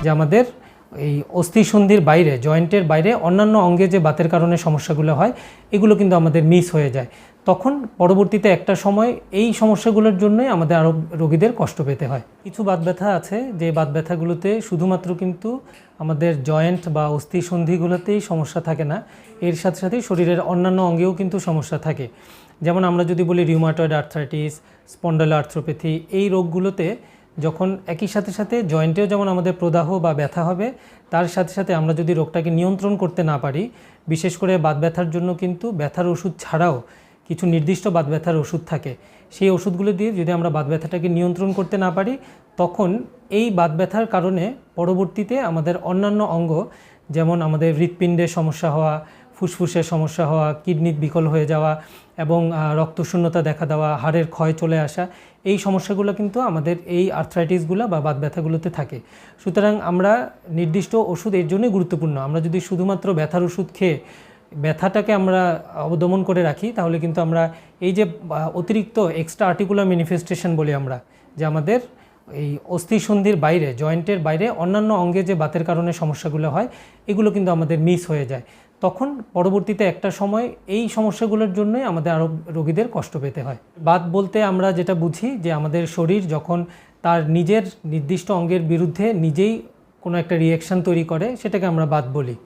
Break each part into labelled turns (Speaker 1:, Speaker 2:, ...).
Speaker 1: যে আমাদের এই অস্থিসন্ধির বাইরে, জয়েন্টের বাইরে অন্যান্য অঙ্গে যে বাতের কারণে সমস্যাগুলো হয় এগুলো কিন্তু আমাদের মিস হয়ে যায়। তখন পরবর্তীতে একটা সময় এই সমস্যাগুলোর জন্যই আমাদের আরও রোগীদের কষ্ট পেতে হয়। কিছু বাত ব্যথা আছে যে বাত ব্যথাগুলোতে শুধুমাত্র কিন্তু আমাদের জয়েন্ট বা অস্থিসন্ধিগুলোতেই সমস্যা থাকে না, এর সাথে সাথে শরীরের অন্যান্য অঙ্গেও কিন্তু সমস্যা থাকে। যেমন আমরা যদি বলি রিউমাটয়েড আর্থ্রাইটিস, স্পন্ডালোআর্থ্রোপ্যাথি, এই রোগগুলোতে যখন একই সাথে সাথে জয়েন্টেও যেমন আমাদের প্রদাহ বা ব্যথা হবে, তার সাথে সাথে আমরা যদি রোগটাকে নিয়ন্ত্রণ করতে না পারি, বিশেষ করে বাত ব্যথার জন্য কিন্তু ব্যথার ওষুধ ছাড়াও কিছু নির্দিষ্ট বাত ব্যথার ওষুধ থাকে, সেই ওষুধগুলো দিয়ে যদি আমরা বাত ব্যথাটাকে নিয়ন্ত্রণ করতে না পারি, তখন এই বাত ব্যথার কারণে পরবর্তীতে আমাদের অন্যান্য অঙ্গ, যেমন আমাদের হৃৎপিণ্ডের সমস্যা হওয়া, ফুসফুসের সমস্যা হওয়া, কিডনি বিকল হয়ে যাওয়া এবং রক্তশূন্যতা দেখা দেওয়া, হাড়ের ক্ষয় চলে আসা, এই সমস্যাগুলো কিন্তু আমাদের এই আর্থ্রাইটিসগুলো বা বাত ব্যথাগুলোতে থাকে। সুতরাং আমরা নির্দিষ্ট ওষুধ এর জন্যই গুরুত্বপূর্ণ। আমরা যদি শুধুমাত্র ব্যথার ওষুধ খেয়ে ব্যথাটাকে আমরা অবদমন করে রাখি, তাহলে কিন্তু আমরা এই যে অতিরিক্ত এক্সট্রা আর্টিকুলার ম্যানিফেস্টেশন বলি আমরা, যে আমাদের এই অস্থিসন্ধির বাইরে, জয়েন্টের বাইরে অন্যান্য অঙ্গে যে বাতের কারণে সমস্যাগুলো হয় এগুলো কিন্তু আমাদের মিস হয়ে যায়। তখন পরবর্তীতে একটা সময় এই সমস্যাগুলোর জন্যই আমাদের আরও রোগীদের কষ্ট পেতে হয়। বাত বলতে আমরা যেটা বুঝি যে আমাদের শরীর যখন তার নিজের নির্দিষ্ট অঙ্গের বিরুদ্ধে নিজেই কোনো একটা রিঅ্যাকশান তৈরি করে, সেটাকে আমরা বাত বলি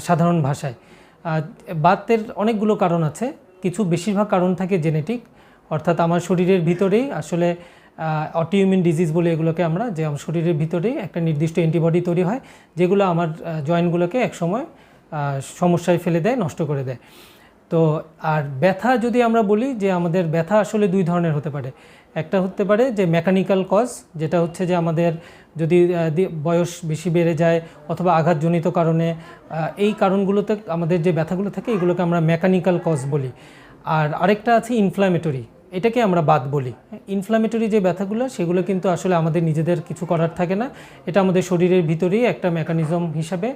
Speaker 1: সাধারণ ভাষায়। বাতের অনেকগুলো কারণ আছে, কিছু বেশিরভাগ কারণ থাকে জেনেটিক, অর্থাৎ আমার শরীরের ভিতরেই আসলে অটোইমিউন ডিজিজ বলে এগুলোকে আমরা, যে আমার শরীরের ভিতরেই একটা নির্দিষ্ট অ্যান্টিবডি তৈরি হয় যেগুলো আমার জয়েন্টগুলোকে একসময় সমস্যায় ফেলে দেয়, নষ্ট করে দেয়। তো আর ব্যথা যদি আমরা বলি, যে আমাদের ব্যথা আসলে দুই ধরনের হতে পারে। একটা হতে পারে যে মেকানিক্যাল কজ, যেটা হচ্ছে যে আমাদের যদি বয়স বেশি বেড়ে যায় অথবা আঘাতজনিত কারণে, এই কারণগুলোতে আমাদের যে ব্যথাগুলো থাকে এগুলোকে আমরা মেকানিক্যাল কজ বলি। আর আরেকটা আছে ইনফ্ল্যামেটরি, এটাকে আমরা বাত বলি। ইনফ্ল্যামেটরি যে ব্যথাগুলো, সেগুলো কিন্তু আসলে আমাদের নিজেদের কিছু করার থাকে না, এটা আমাদের শরীরের ভিতরেই একটা মেকানিজম হিসাবে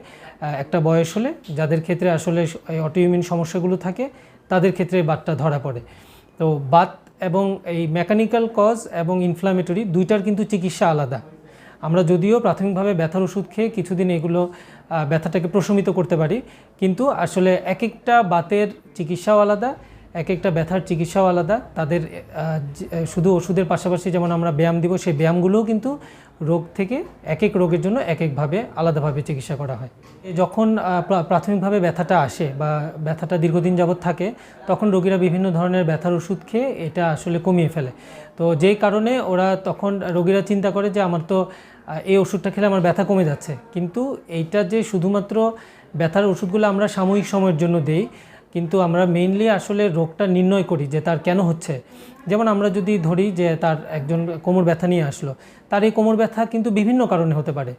Speaker 1: একটা বয়স হলে, যাদের ক্ষেত্রে আসলে অটোইমিউন সমস্যাগুলো থাকে তাদের ক্ষেত্রে বাতটা ধরা পড়ে। তো বাত এবং এই মেকানিক্যাল কজ এবং ইনফ্ল্যামেটরি দুইটার কিন্তু চিকিৎসা আলাদা। আমরা যদিও প্রাথমিকভাবে ব্যথার ওষুধ খেয়ে কিছুদিন এগুলো ব্যথাটাকে প্রশমিত করতে পারি, কিন্তু আসলে এক একটা বাতের চিকিৎসাও আলাদা, এক একটা ব্যথার চিকিৎসাও আলাদা। তাদের শুধু ওষুধের পাশাপাশি যেমন আমরা ব্যায়াম দিব, সেই ব্যায়ামগুলোও কিন্তু রোগ থেকে এক এক রোগের জন্য এক একভাবে আলাদাভাবে চিকিৎসা করা হয়। যখন প্রাথমিকভাবে ব্যথাটা আসে বা ব্যথাটা দীর্ঘদিন যাবৎ থাকে, তখন রোগীরা বিভিন্ন ধরনের ব্যথার ওষুধ খেয়ে এটা আসলে কমিয়ে ফেলে। তো যেই কারণে ওরা তখন রোগীরা চিন্তা করে যে আমার তো এই ওষুধটা খেলে আমার ব্যথা কমে যাচ্ছে, কিন্তু এইটা যে শুধুমাত্র ব্যথার ওষুধগুলো আমরা সাময়িক সময়ের জন্য দেই, কিন্তু আমরা মেইনলি আসলে রোগটা নির্ণয় করি যে তার কেন হচ্ছে। যেমন আমরা যদি ধরি যে তার একজন কোমর ব্যথা নিয়ে আসলো, তার এই কোমর ব্যথা কিন্তু বিভিন্ন কারণে হতে পারে।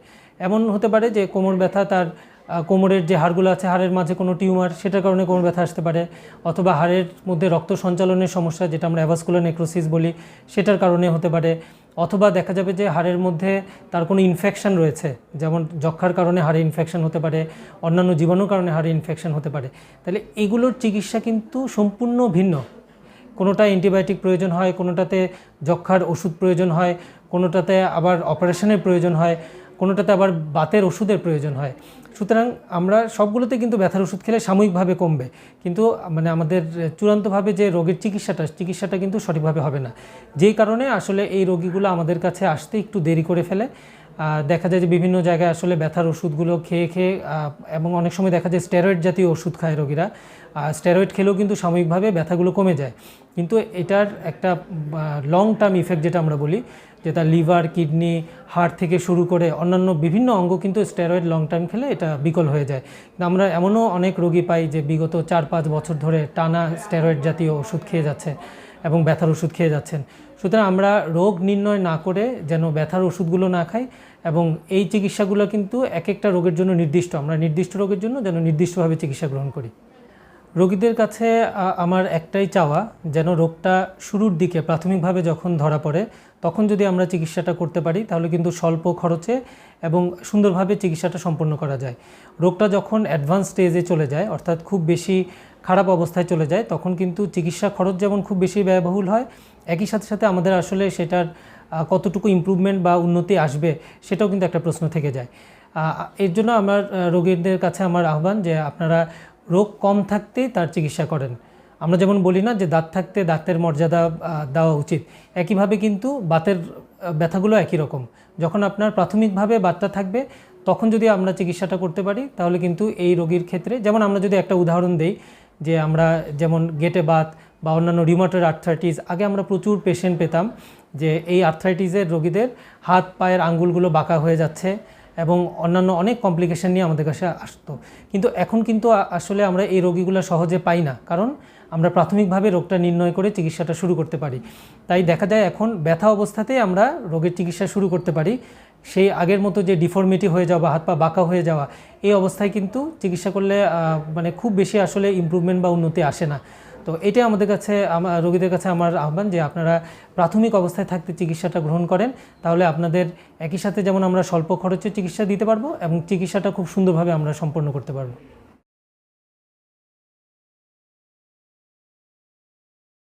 Speaker 1: এমন হতে পারে যে কোমর ব্যথা তার কোমরের যে হাড়গুলো আছে, হাড়ের মাঝে কোনো টিউমার, সেটার কারণে কোমর ব্যথা আসতে পারে, অথবা হাড়ের মধ্যে রক্ত সঞ্চালনের সমস্যা, যেটা আমরা অ্যাভাসকুলার নেক্রোসিস বলি, সেটার কারণে হতে পারে, অথবা দেখা যাবে যে হাড়ের মধ্যে তার কোনো ইনফেকশন রয়েছে, যেমন যক্ষার কারণে হাড়ে ইনফেকশন হতে পারে, অন্যান্য জীবাণুর কারণে হাড়ে ইনফেকশন হতে পারে। তাহলে এগুলোর চিকিৎসা কিন্তু সম্পূর্ণ ভিন্ন। কোনোটা অ্যান্টিবায়োটিক প্রয়োজন হয়, কোনোটাতে যক্ষার ওষুধ প্রয়োজন হয়, কোনোটাতে আবার অপারেশনের প্রয়োজন হয়, কোনোটাতে আবার বাতের ওষুধের প্রয়োজন হয়। সুতরাং আমরা সবগুলোতে কিন্তু ব্যথার ওষুধ খেলে সাময়িকভাবে কমবে, কিন্তু মানে আমাদের চূড়ান্তভাবে যে রোগের চিকিৎসাটা কিন্তু সঠিকভাবে হবে না। যেই কারণে আসলে এই রোগীগুলো আমাদের কাছে আসতে একটু দেরি করে ফেলে। দেখা যায় যে বিভিন্ন জায়গায় আসলে ব্যথার ওষুধগুলো খেয়ে এবং অনেক সময় দেখা যায় স্টেরয়েড জাতীয় ওষুধ খায় রোগীরা। স্টেরয়েড খেলেও কিন্তু সাময়িকভাবে ব্যথাগুলো কমে যায়, কিন্তু এটার একটা লং টার্ম ইফেক্ট যেটা আমরা বলি, যে তার লিভার, কিডনি, হার্ট থেকে শুরু করে অন্যান্য বিভিন্ন অঙ্গ কিন্তু স্টেরয়েড লং টার্ম খেলে এটা বিকল হয়ে যায়। আমরা এমনও অনেক রোগী পাই যে বিগত 4-5 বছর ধরে টানা স্টেরয়েড জাতীয় ওষুধ খেয়ে যাচ্ছে এবং ব্যথার ওষুধ খেয়ে যাচ্ছেন। সুতরাং আমরা রোগ নির্ণয় না করে যেন ব্যথার ওষুধগুলো না খাই, এবং এই চিকিৎসাগুলো কিন্তু এক একটা রোগের জন্য নির্দিষ্ট, আমরা নির্দিষ্ট রোগের জন্য যেন নির্দিষ্টভাবে চিকিৎসা গ্রহণ করি। রোগীদের কাছে আমার একটাই চাওয়া, যেন রোগটা শুরুর দিকে প্রাথমিকভাবে যখন ধরা পড়ে তখন যদি আমরা চিকিৎসাটা করতে পারি, তাহলে কিন্তু স্বল্প খরচে এবং সুন্দরভাবে চিকিৎসাটা সম্পন্ন করা যায়। রোগটা যখন অ্যাডভান্স স্টেজে চলে যায়, অর্থাৎ খুব বেশি খারাপ অবস্থায় চলে যায়, তখন কিন্তু চিকিৎসা খরচ যেমন খুব বেশি ব্যয়বহুল হয়, একই সাথে সাথে আমাদের আসলে সেটার কতটুকু ইমপ্রুভমেন্ট বা উন্নতি আসবে সেটাও কিন্তু একটা প্রশ্ন থেকে যায়। এর জন্য আমার রোগীদের কাছে আমার আহ্বান যে আপনারা রোগ কম থাকতেই তার চিকিৎসা করেন। আমরা যেমন বলি না যে দাঁত থাকতে দাঁতের মর্যাদা দেওয়া উচিত, একইভাবে কিন্তু বাতের ব্যথাগুলো একই রকম। যখন আপনার প্রাথমিকভাবে বাতটা থাকবে তখন যদি আমরা চিকিৎসাটা করতে পারি তাহলে কিন্তু এই রোগীর ক্ষেত্রে, যেমন আমরা যদি একটা উদাহরণ দেই যে আমরা যেমন গেটে বাত বা অন্যান্য রিউমাটয়েড আর্থ্রাইটিস, আগে আমরা প্রচুর পেশেন্ট পেতাম যে এই আর্থ্রাইটিসের রোগীদের হাত পায়ের আঙ্গুলগুলো বাঁকা হয়ে যাচ্ছে এবং অন্যান্য অনেক কমপ্লিকেশন নিয়ে আমাদের কাছে আসতো। কিন্তু এখন কিন্তু আসলে আমরা এই রোগীগুলো সহজে পাই না, কারণ আমরা প্রাথমিকভাবে রোগটা নির্ণয় করে চিকিৎসাটা শুরু করতে পারি। তাই দেখা যায় এখন ব্যথা অবস্থাতেই আমরা রোগের চিকিৎসা শুরু করতে পারি। সেই আগের মতো যে ডিফর্মিটি হয়ে যাওয়া বা হাত পা বাঁকা হয়ে যাওয়া, এই অবস্থায় কিন্তু চিকিৎসা করলে মানে খুব বেশি আসলে ইমপ্রুভমেন্ট বা উন্নতি আসে না। তো এটাই আমাদের কাছে, রোগীদের কাছে আমার আহ্বান যে আপনারা প্রাথমিক অবস্থায় থাকতে চিকিৎসাটা গ্রহণ করেন, তাহলে আপনাদের একই সাথে যেমন আমরা স্বল্প খরচে চিকিৎসা দিতে পারবো এবং চিকিৎসাটা খুব সুন্দরভাবে আমরা সম্পন্ন করতে পারবো।